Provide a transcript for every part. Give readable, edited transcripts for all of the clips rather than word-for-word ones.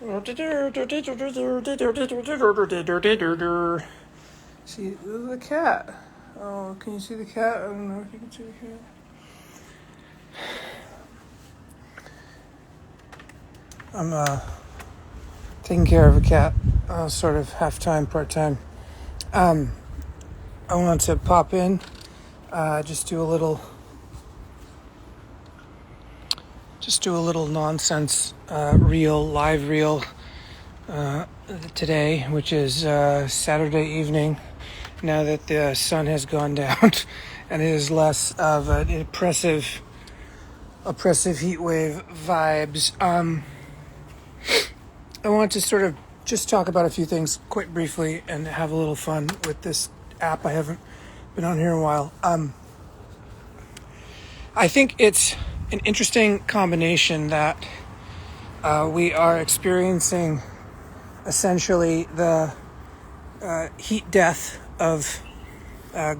See the cat. Oh, can you see the cat? I don't know if you can see the cat. I'm taking care of a cat, sort of half-time, part-time. I wanted to pop in, just do a little nonsense live reel today, which is Saturday evening, now that the sun has gone down and it is less of an oppressive heat wave vibes. I want to sort of just talk about a few things quite briefly and have a little fun with this app. I haven't been on here in a while. I think it's an interesting combination that we are experiencing essentially the heat death of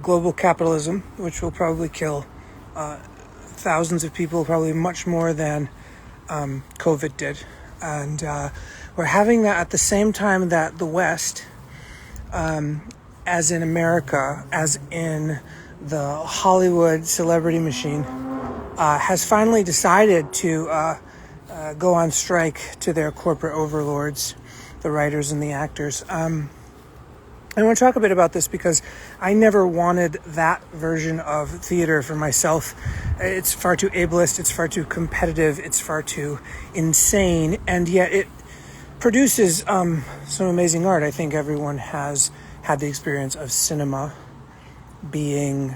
global capitalism, which will probably kill thousands of people, probably much more than COVID did. And we're having that at the same time that the West, as in America, as in the Hollywood celebrity machine, has finally decided to go on strike to their corporate overlords, the writers and the actors. I want to talk a bit about this because I never wanted that version of theater for myself. It's far too ableist, it's far too competitive, it's far too insane, and yet it produces some amazing art. I think everyone has had the experience of cinema being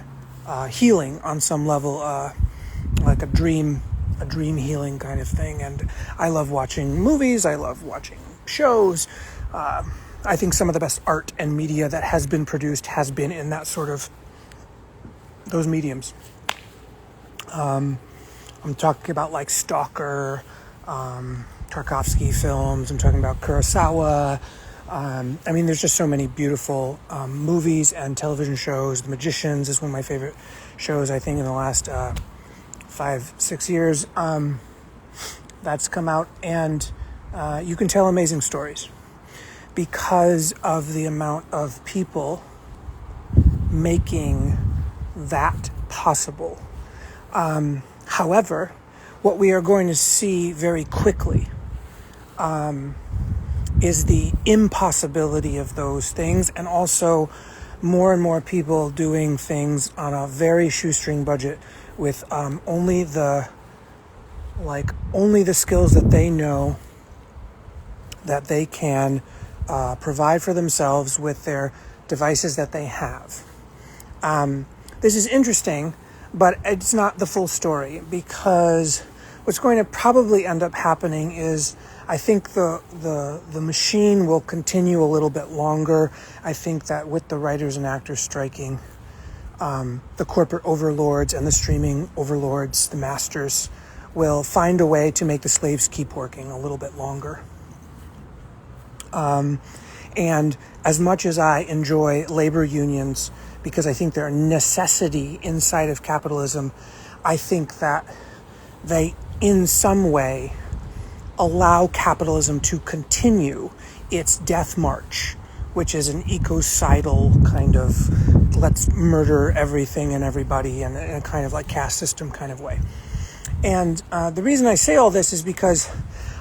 healing on some level, like a dream healing kind of thing. And I love watching movies, I love watching shows. I think some of the best art and media that has been produced has been in that sort of those mediums. I'm talking about like Stalker, Tarkovsky films. I'm talking about Kurosawa. I mean, there's just so many beautiful movies and television shows. The Magicians is one of my favorite shows, I think, in the last 5-6 years that's come out. And you can tell amazing stories because of the amount of people making that possible. However, what we are going to see very quickly is the impossibility of those things, and also more and more people doing things on a very shoestring budget with only the skills that they know that they can provide for themselves with their devices that they have. This is interesting, but it's not the full story, because what's going to probably end up happening is I think the machine will continue a little bit longer. I think that with the writers and actors striking, the corporate overlords and the streaming overlords, the masters, will find a way to make the slaves keep working a little bit longer. And as much as I enjoy labor unions, because I think they're a necessity inside of capitalism, I think that they, in some way, allow capitalism to continue its death march, which is an ecocidal kind of let's murder everything and everybody in a kind of like caste system kind of way. And the reason I say all this is because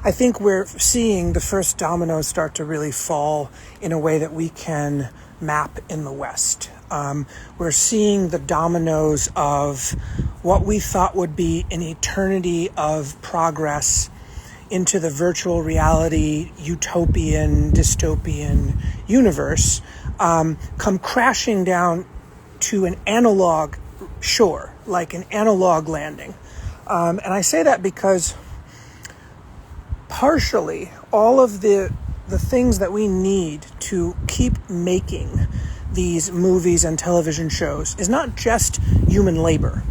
I think we're seeing the first dominoes start to really fall in a way that we can map in the West. We're seeing the dominoes of what we thought would be an eternity of progress into the virtual reality, utopian, dystopian universe, come crashing down to an analog shore, like an analog landing. And I say that because partially all of the things that we need to keep making these movies and television shows is not just human labor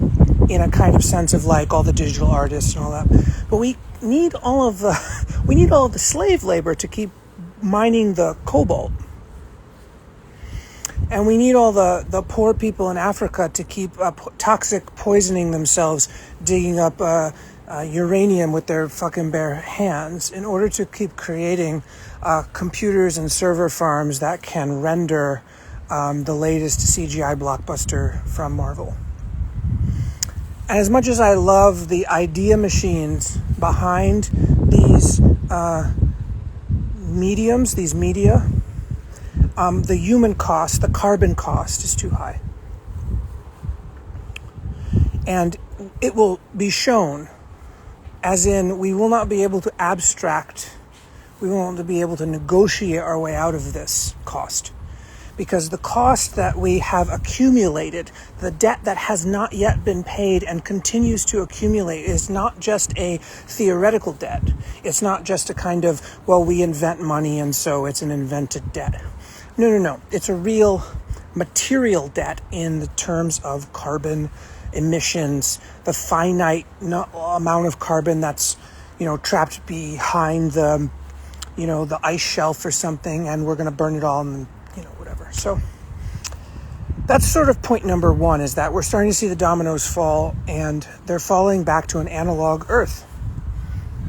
in a kind of sense of like all the digital artists and all that, but we need all of the slave labor to keep mining the cobalt. And we need all the poor people in Africa to keep toxic poisoning themselves, digging up uranium with their fucking bare hands in order to keep creating computers and server farms that can render the latest CGI blockbuster from Marvel. And as much as I love the idea machines behind these mediums, these media, the human cost, the carbon cost is too high. And it will be shown, as in we will not be able to abstract, we won't be able to negotiate our way out of this cost. Because the cost that we have accumulated, the debt that has not yet been paid and continues to accumulate, is not just a theoretical debt. It's not just a kind of, well, we invent money and so it's an invented debt. No. It's a real material debt in the terms of carbon emissions, the finite amount of carbon that's, trapped behind the ice shelf or something, and we're going to burn it all and whatever. So that's sort of point number one, is that we're starting to see the dominoes fall, and they're falling back to an analog Earth.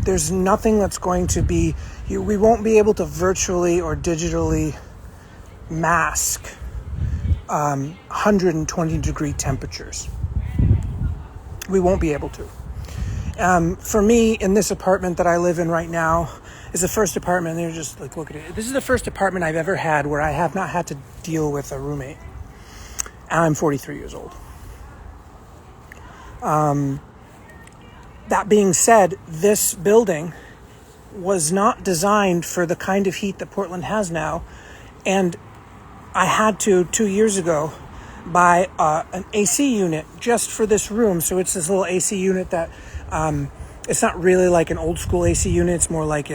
There's nothing that's going to be, we won't be able to virtually or digitally mask 120 degree temperatures. We won't be able to. For me, in this apartment that I live in right now, is the first apartment, they're just like, look at it. This is the first apartment I've ever had where I have not had to deal with a roommate. And I'm 43 years old. That being said, this building was not designed for the kind of heat that Portland has now. And I had to, 2 years ago, buy an AC unit just for this room. So it's this little AC unit that, it's not really like an old school AC unit. It's more like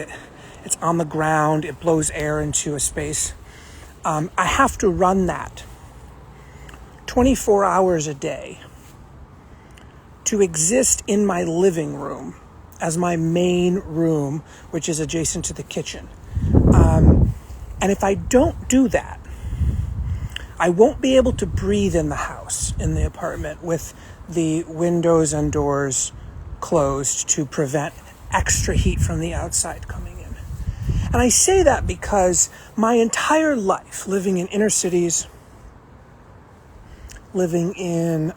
it's on the ground. It blows air into a space. I have to run that 24 hours a day to exist in my living room as my main room, which is adjacent to the kitchen. And if I don't do that, I won't be able to breathe in the house, in the apartment, with the windows and doors closed to prevent extra heat from the outside coming in. And I say that because my entire life, living in inner cities, living in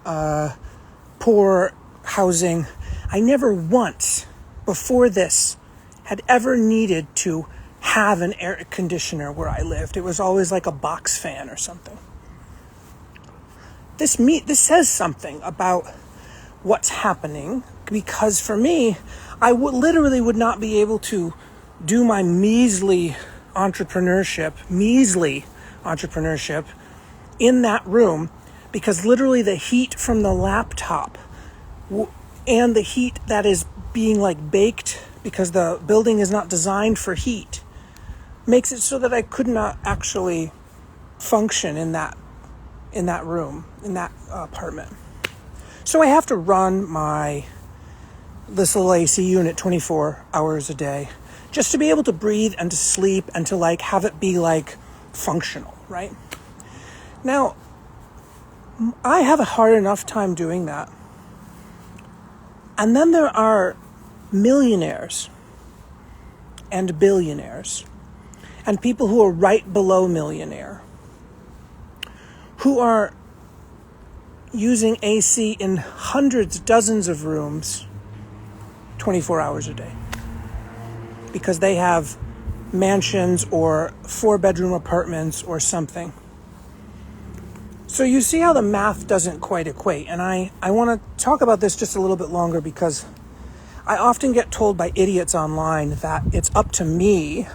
poor housing, I never once before this had ever needed to have an air conditioner where I lived. It was always like a box fan or something. This says something about what's happening, because for me, I literally would not be able to do my measly entrepreneurship in that room, because literally the heat from the laptop and the heat that is being like baked, because the building is not designed for heat, makes it so that I could not actually function in that room, in that apartment. So I have to run this little AC unit 24 hours a day just to be able to breathe and to sleep and to like have it be like functional, right? Now, I have a hard enough time doing that. And then there are millionaires and billionaires and people who are right below millionaire who are using AC in hundreds, dozens of rooms 24 hours a day because they have mansions or 4-bedroom apartments or something. So you see how the math doesn't quite equate. And I want to talk about this just a little bit longer because I often get told by idiots online that it's up to me,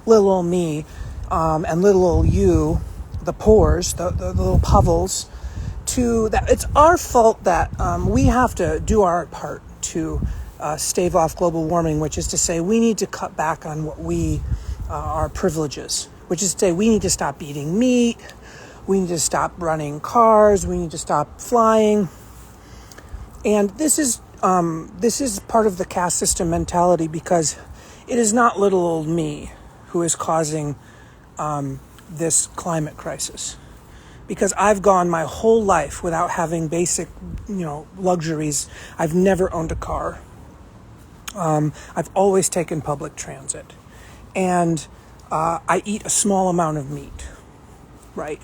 little old me, and little old you, the poors, the little povels, that it's our fault that we have to do our part to stave off global warming, which is to say we need to cut back on what our privileges, which is to say we need to stop eating meat, we need to stop running cars, we need to stop flying. And this is part of the caste system mentality, because it is not little old me who is causing this climate crisis. Because I've gone my whole life without having basic, luxuries. I've never owned a car. I've always taken public transit. And I eat a small amount of meat, right?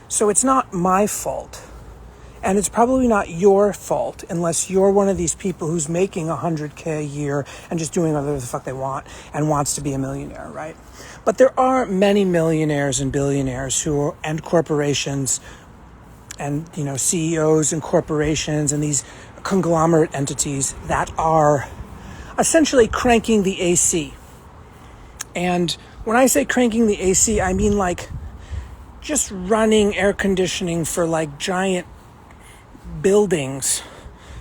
So it's not my fault. And it's probably not your fault unless you're one of these people who's making $100K a year and just doing whatever the fuck they want and wants to be a millionaire, right? But there are many millionaires and billionaires and corporations and, CEOs and corporations and these conglomerate entities that are essentially cranking the AC. And when I say cranking the AC, I mean like just running air conditioning for like giant buildings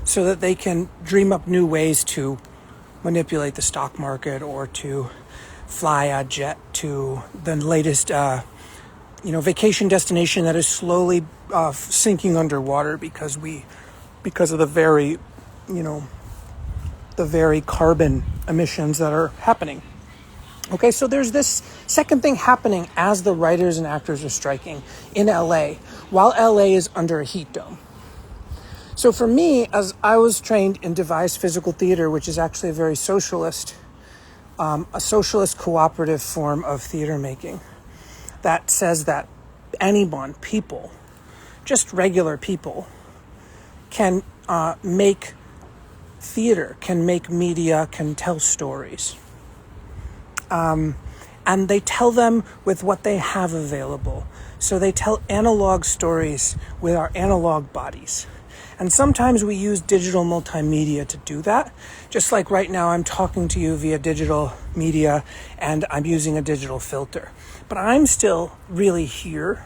so that they can dream up new ways to manipulate the stock market or to fly a jet to the latest vacation destination that is slowly sinking underwater because of the very carbon emissions that are happening. Okay, so there's this second thing happening as the writers and actors are striking in LA, while LA is under a heat dome. So for me, as I was trained in devised physical theater, which is actually a very socialist cooperative form of theater making, that says that people, just regular people, can make theater, can make media, can tell stories. And they tell them with what they have available. So they tell analog stories with our analog bodies. And sometimes we use digital multimedia to do that. Just like right now I'm talking to you via digital media and I'm using a digital filter. But I'm still really here.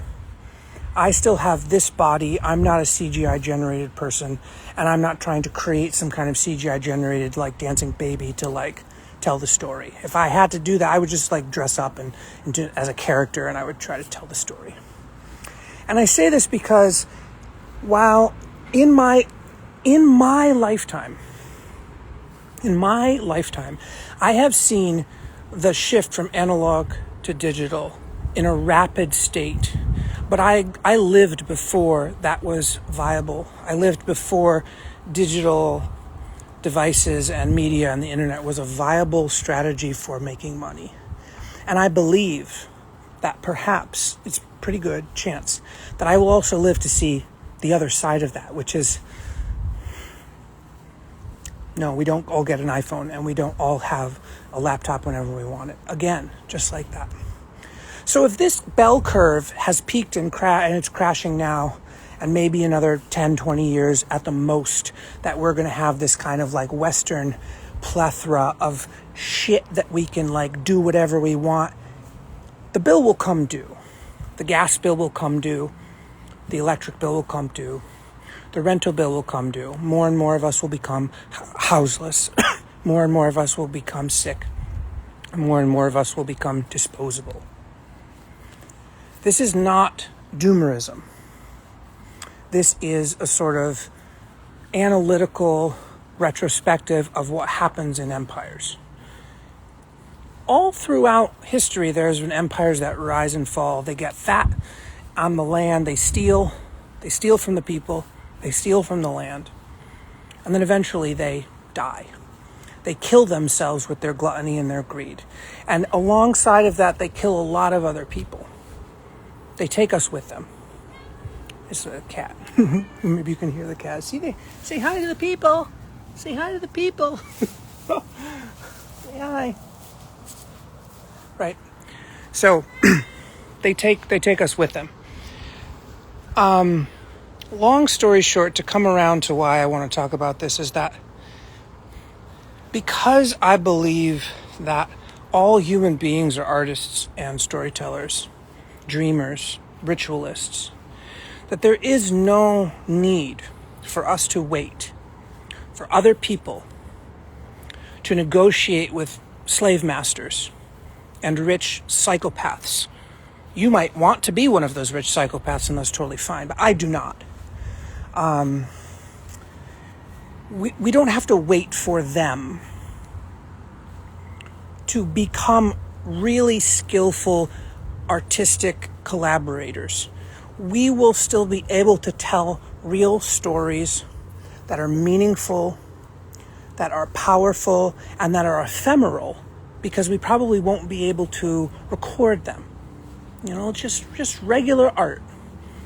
I still have this body. I'm not a CGI generated person. And I'm not trying to create some kind of CGI generated like dancing baby to like tell the story. If I had to do that, I would just like dress up and do, as a character, and I would try to tell the story. And I say this because while in my lifetime, I have seen the shift from analog to digital in a rapid state. But I lived before that was viable. I lived before digital devices and media and the internet was a viable strategy for making money. And I believe that perhaps it's a pretty good chance that I will also live to see the other side of that, which is, no, we don't all get an iPhone and we don't all have a laptop whenever we want it. Again, just like that. So if this bell curve has peaked and it's crashing now, and maybe another 10, 20 years at the most, that we're going to have this kind of like Western plethora of shit that we can like do whatever we want, the bill will come due. The gas bill will come due. The electric bill will come due. The rental bill will come due. More and more of us will become houseless. More and more of us will become sick. More and more of us will become disposable. This is not doomerism. This is a sort of analytical retrospective of what happens in empires. All throughout history, there's been empires that rise and fall. They get fat on the land. They steal from the people. They steal from the land. And then eventually they die. They kill themselves with their gluttony and their greed. And alongside of that, they kill a lot of other people. They take us with them. It's a cat. Maybe you can hear the cat. See, they say hi to the people. Say hi to the people. Say hi. Right. So they take us with them. Long story short, to come around to why I want to talk about this is that because I believe that all human beings are artists and storytellers, dreamers, ritualists, that there is no need for us to wait for other people to negotiate with slave masters and rich psychopaths. You might want to be one of those rich psychopaths, and that's totally fine, but I do not. We don't have to wait for them to become really skillful artistic collaborators. We will still be able to tell real stories that are meaningful, that are powerful and that are ephemeral, because we probably won't be able to record them. Just regular art,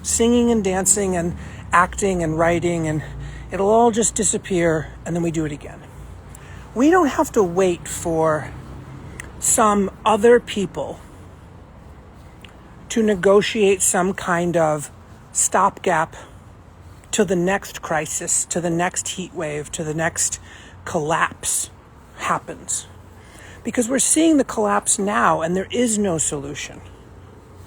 singing and dancing and acting and writing, and it'll all just disappear, and then we do it again. We don't have to wait for some other people to negotiate some kind of stopgap to the next crisis, to the next heat wave, to the next collapse happens. Because we're seeing the collapse now, and there is no solution,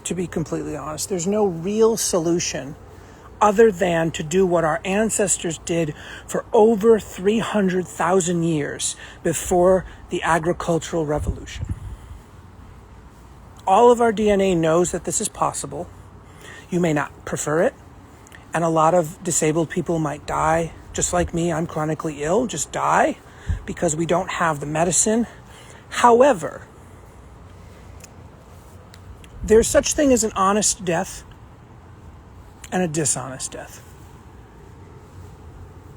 to be completely honest. There's no real solution other than to do what our ancestors did for over 300,000 years before the agricultural revolution. All of our DNA knows that this is possible. You may not prefer it, and a lot of disabled people might die. Just like me, I'm chronically ill, just die because we don't have the medicine. However, there's such thing as an honest death and a dishonest death.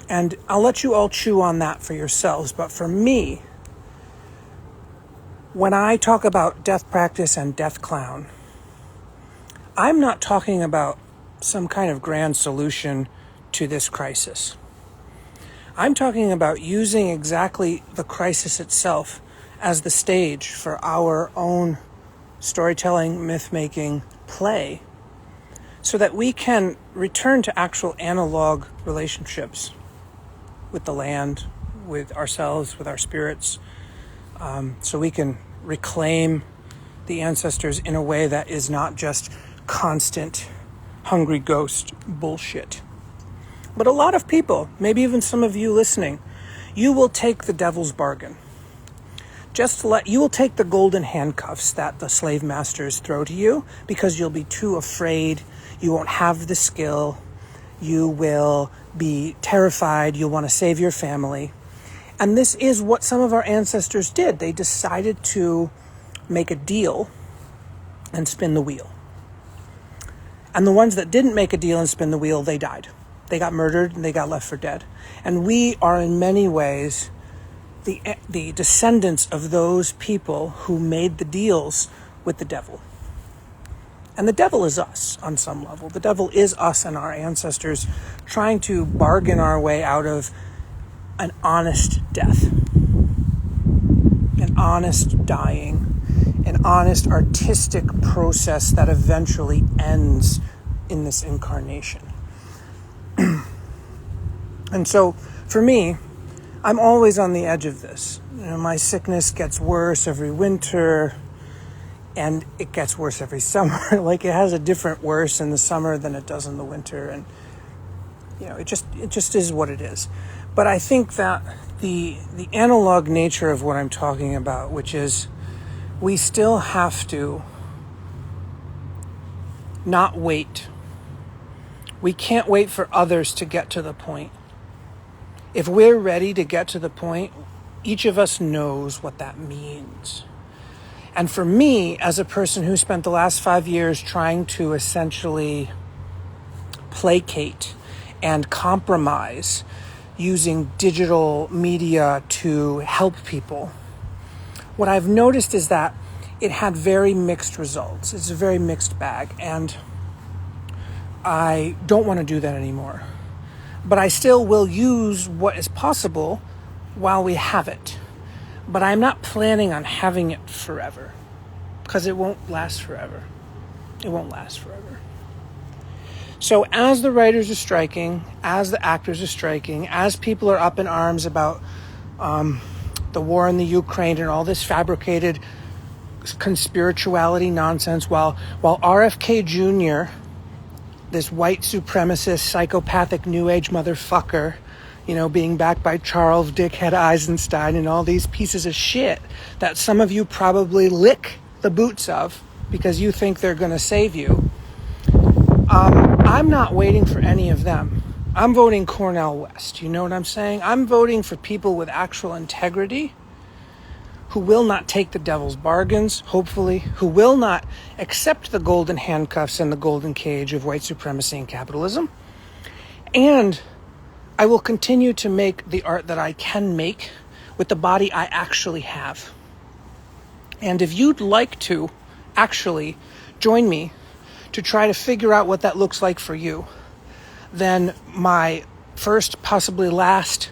And I'll let you all chew on that for yourselves. But for me, when I talk about death practice and death clown, I'm not talking about some kind of grand solution to this crisis. I'm talking about using exactly the crisis itself as the stage for our own storytelling, myth-making play, so that we can return to actual analog relationships with the land, with ourselves, with our spirits, so we can reclaim the ancestors in a way that is not just constant hungry ghost bullshit. But a lot of people, maybe even some of you listening, you will take the devil's bargain. You will take the golden handcuffs that the slave masters throw to you because you'll be too afraid. You won't have the skill. You will be terrified. You'll want to save your family. And this is what some of our ancestors did. They decided to make a deal and spin the wheel. And the ones that didn't make a deal and spin the wheel, they died. They got murdered and they got left for dead. And we are in many ways the descendants of those people who made the deals with the devil. And the devil is us on some level. The devil is us and our ancestors trying to bargain our way out of an honest death, an honest dying, an honest artistic process that eventually ends in this incarnation. And so for me, I'm always on the edge of this. My sickness gets worse every winter, and it gets worse every summer. Like, it has a different worse in the summer than it does in the winter, and it just is what it is. But I think that the analog nature of what I'm talking about, which is we still have to not wait. We can't wait for others to get to the point. If we're ready to get to the point, each of us knows what that means. And for me, as a person who spent the last 5 years trying to essentially placate and compromise using digital media to help people, what I've noticed is that it had very mixed results. It's a very mixed bag, and I don't want to do that anymore. But I still will use what is possible while we have it. But I'm not planning on having it forever, because it won't last forever. It won't last forever. So as the writers are striking, as the actors are striking, as people are up in arms about the war in the Ukraine and all this fabricated conspirituality nonsense, while RFK Jr., this white supremacist, psychopathic, new age motherfucker, being backed by Charles Dickhead Eisenstein and all these pieces of shit that some of you probably lick the boots of because you think they're going to save you. I'm not waiting for any of them. I'm voting Cornel West. You know what I'm saying? I'm voting for people with actual integrity who will not take the devil's bargains, hopefully, who will not accept the golden handcuffs and the golden cage of white supremacy and capitalism. And I will continue to make the art that I can make with the body I actually have. And if you'd like to actually join me to try to figure out what that looks like for you, then my first, possibly last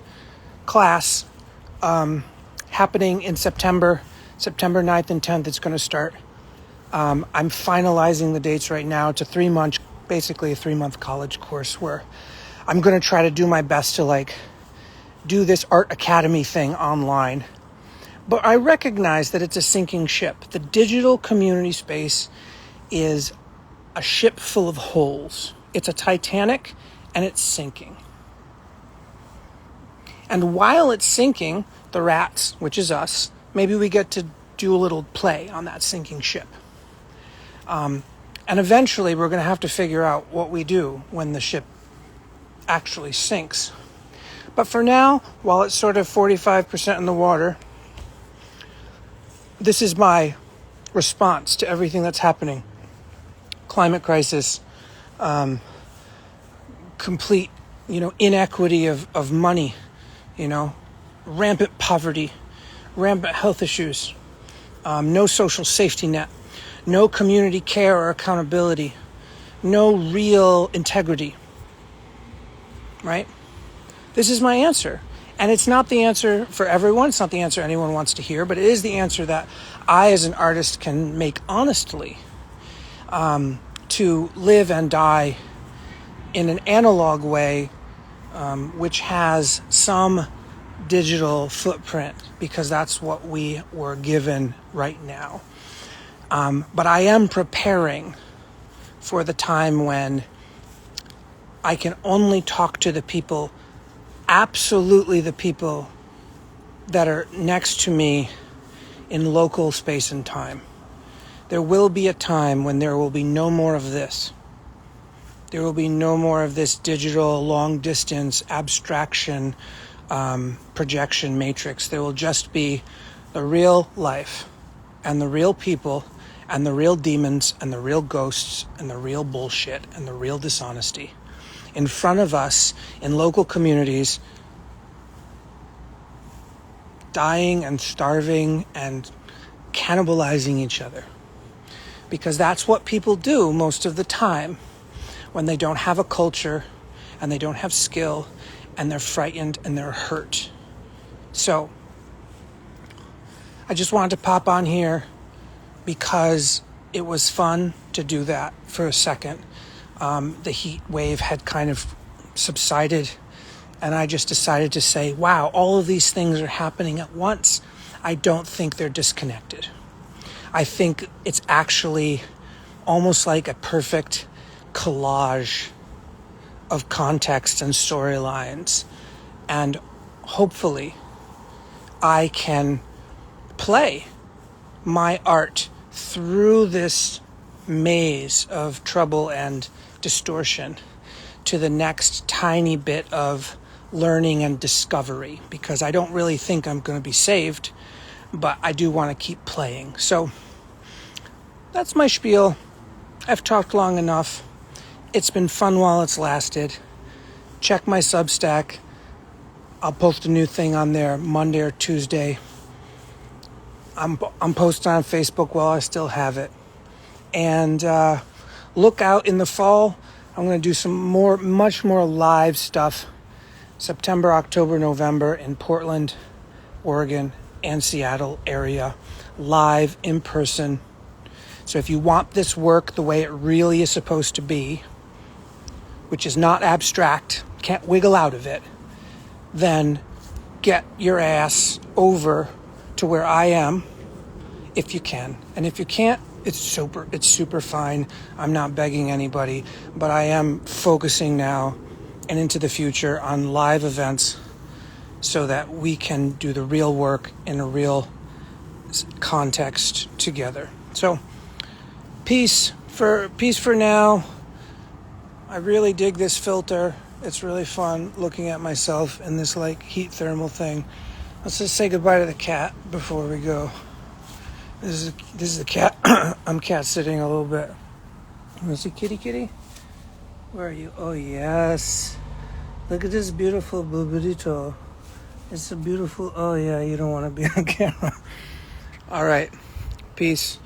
class happening in September 9th and 10th, it's going to start. I'm finalizing the dates right now. It's basically a 3-month college course where I'm going to try to do my best to do this art academy thing online. But I recognize that it's a sinking ship. The digital community space is a ship full of holes. It's a Titanic and it's sinking. And while it's sinking, the rats, which is us, maybe we get to do a little play on that sinking ship. And eventually we're going to have to figure out what we do when the ship actually sinks. But for now, while it's sort of 45% in the water, this is my response to everything that's happening. Climate crisis, complete, inequity of money, rampant poverty, rampant health issues, no social safety net, no community care or accountability, no real integrity, right? This is my answer. And it's not the answer for everyone. It's not the answer anyone wants to hear, but it is the answer that I, as an artist, can make honestly, to live and die in an analog way, which has some digital footprint, because that's what we were given right now. But I am preparing for the time when I can only talk to the people, absolutely the people that are next to me in local space and time. There will be a time when there will be no more of this. There will be no more of this digital, long-distance, abstraction, projection matrix. There will just be the real life and the real people and the real demons and the real ghosts and the real bullshit and the real dishonesty in front of us in local communities, dying and starving and cannibalizing each other. Because that's what people do most of the time when they don't have a culture and they don't have skill and they're frightened and they're hurt. So I just wanted to pop on here because it was fun to do that for a second. The heat wave had kind of subsided, and I just decided to say, wow, all of these things are happening at once. I don't think they're disconnected. I think it's actually almost like a perfect collage of context and storylines. And hopefully I can play my art through this maze of trouble and distortion to the next tiny bit of learning and discovery, because I don't really think I'm going to be saved, but I do want to keep playing. So that's my spiel. I've talked long enough. It's been fun while it's lasted. Check my Substack. I'll post a new thing on there Monday or Tuesday. I'm posting on Facebook while I still have it. And look out in the fall. I'm going to do some much more live stuff. September, October, November in Portland, Oregon, and Seattle area. Live, in person. So if you want this work the way it really is supposed to be, which is not abstract, can't wiggle out of it, then get your ass over to where I am, if you can. And if you can't, it's super fine. I'm not begging anybody, but I am focusing now and into the future on live events so that we can do the real work in a real context together. So peace for now. I really dig this filter. It's really fun looking at myself in this heat thermal thing. Let's just say goodbye to the cat before we go. This is the cat. I'm cat sitting a little bit. You want to see kitty? Where are you? Oh yes. Look at this beautiful burrito. It's a beautiful. Oh, yeah, you don't want to be on camera. All right. Peace.